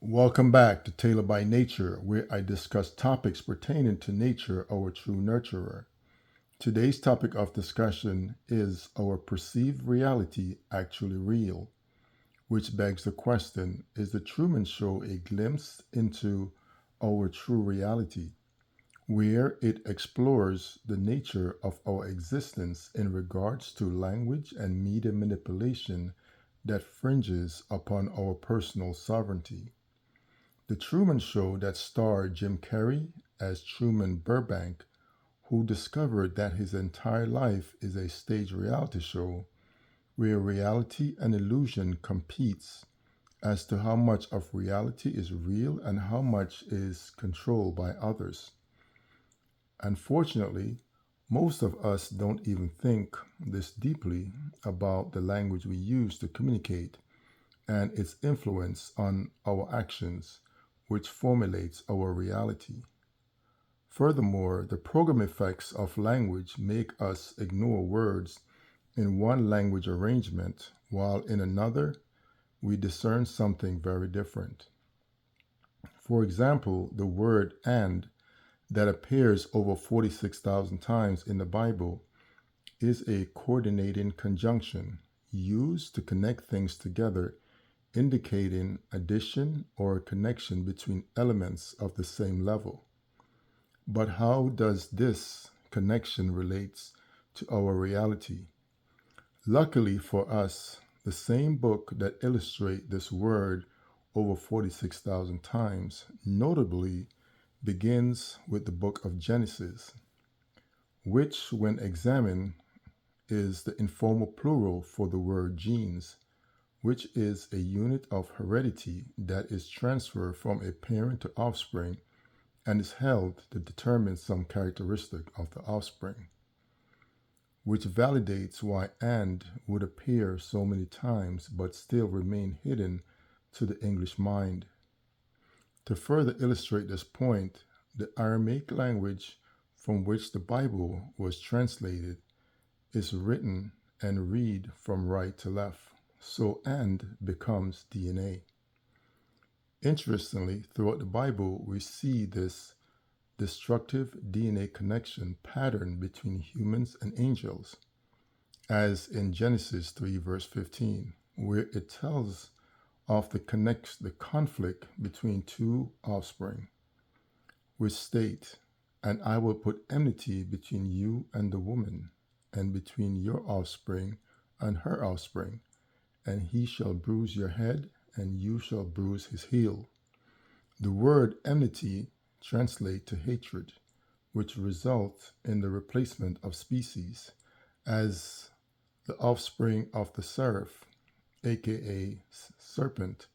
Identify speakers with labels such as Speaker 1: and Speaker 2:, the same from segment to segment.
Speaker 1: Welcome back to Taylor by Nature, where I discuss topics pertaining to nature, our true nurturer. Today's topic of discussion is our perceived reality actually real? Which begs the question, is the Truman Show a glimpse into our true reality, where it explores the nature of our existence in regards to language and media manipulation that fringes upon our personal sovereignty? The Truman Show that starred Jim Carrey as Truman Burbank, who discovered that his entire life is a stage reality show where reality and illusion competes as to how much of reality is real and how much is controlled by others. Unfortunately, most of us don't even think this deeply about the language we use to communicate and its influence on our actions, which formulates our reality. Furthermore, the program effects of language make us ignore words in one language arrangement while in another we discern something very different. For example, the word and that appears over 46,000 times in the Bible is a coordinating conjunction used to connect things together, indicating addition or connection between elements of the same level. But how does this connection relates to our reality? Luckily for us, the same book that illustrates this word over 46,000 times notably begins with the book of Genesis, which, when examined, is the informal plural for the word genes, which is a unit of heredity that is transferred from a parent to offspring and is held to determine some characteristic of the offspring, which validates why and would appear so many times but still remain hidden to the English mind. To further illustrate this point, the Aramaic language from which the Bible was translated is written and read from right to left, so and becomes DNA. Interestingly, throughout the Bible, we see this destructive DNA connection pattern between humans and angels, as in Genesis 3, verse 15, where it tells of the conflict between two offspring, which state, "And I will put enmity between you and the woman, and between your offspring and her offspring, and he shall bruise your head, and you shall bruise his heel." The word enmity translates to hatred, which results in the replacement of species, as the offspring of the seraph, aka serpent,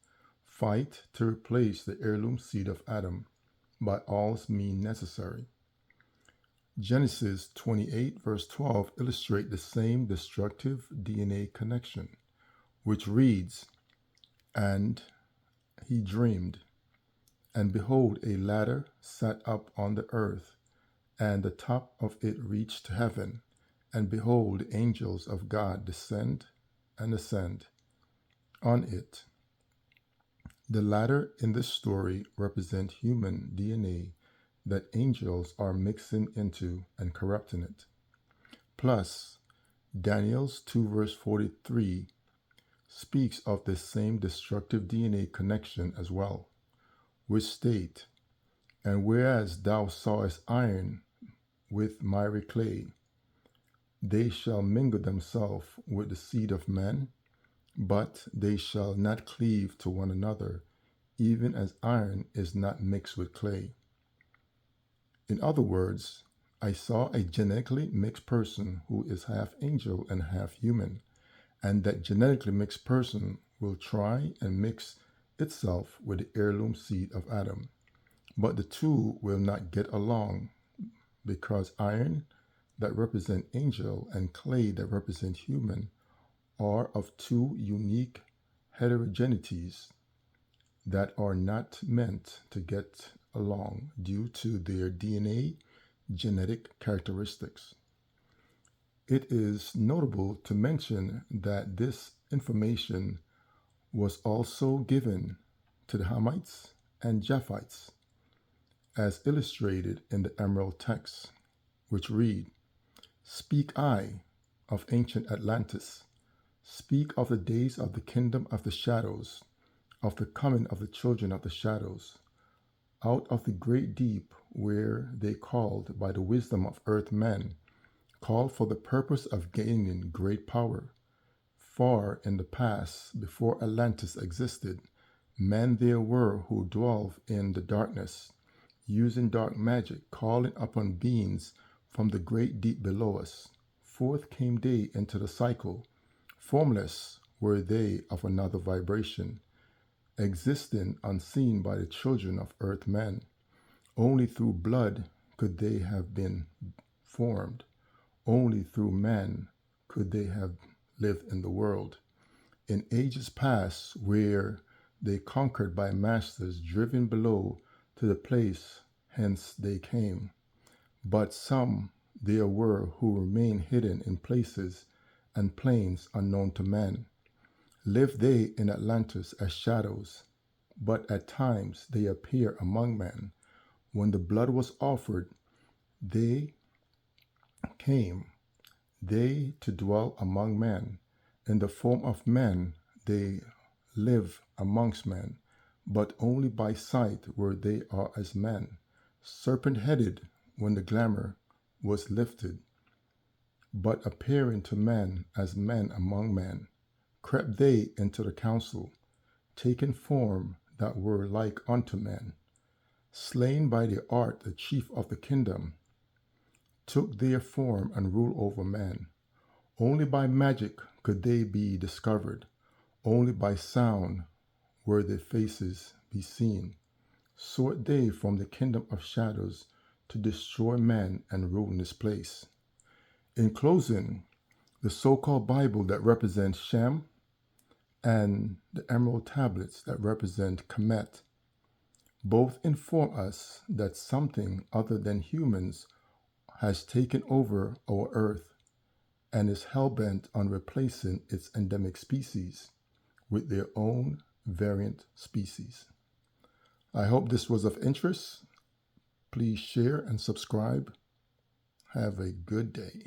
Speaker 1: fight to replace the heirloom seed of Adam by all means necessary. Genesis 28, verse 12 illustrates the same destructive DNA connection, which reads, "And he dreamed, and behold, a ladder sat up on the earth, and the top of it reached to heaven, and behold, the angels of God descend and ascend on it." The ladder in this story represent human DNA that angels are mixing into and corrupting it. Plus, Daniel's 2 verse 43 speaks of the same destructive DNA connection as well, which state, "And whereas thou sawest iron with miry clay, they shall mingle themselves with the seed of men, but they shall not cleave to one another, even as iron is not mixed with clay." In other words, I saw a genetically mixed person who is half angel and half human, and that genetically mixed person will try and mix itself with the heirloom seed of Adam. But the two will not get along because iron that represent angel and clay that represent human are of two unique heterogeneities that are not meant to get along due to their DNA genetic characteristics. It is notable to mention that this information was also given to the Hamites and Japhites, as illustrated in the Emerald text, which read, "Speak I of ancient Atlantis, speak of the days of the kingdom of the shadows, of the coming of the children of the shadows, out of the great deep where they called by the wisdom of earth men, called for the purpose of gaining great power. Far in the past, before Atlantis existed, men there were who dwelled in the darkness, using dark magic, calling upon beings from the great deep below us. Forth came they into the cycle. Formless were they of another vibration, existing unseen by the children of earth men. Only through blood could they have been formed. Only through man could they have lived in the world. In ages past, where they conquered by masters driven below to the place hence they came. But some there were who remained hidden in places and plains unknown to men. Lived they in Atlantis as shadows, but at times they appear among men. When the blood was offered, they came, they to dwell among men. In the form of men they live amongst men, but only by sight where they are as men. Serpent-headed when the glamour was lifted, but appearing to men as men among men, crept they into the council, taking form that were like unto men. Slain by the art the chief of the kingdom, took their form and ruled over men. Only by magic could they be discovered, only by sound were their faces be seen. Sought they from the kingdom of shadows to destroy man and ruin this place. In closing, the so-called Bible that represents Shem and the emerald tablets that represent Kemet both inform us that something other than humans has taken over our earth and is hell-bent on replacing its endemic species with their own variant species. I hope this was of interest. Please share and subscribe. Have a good day.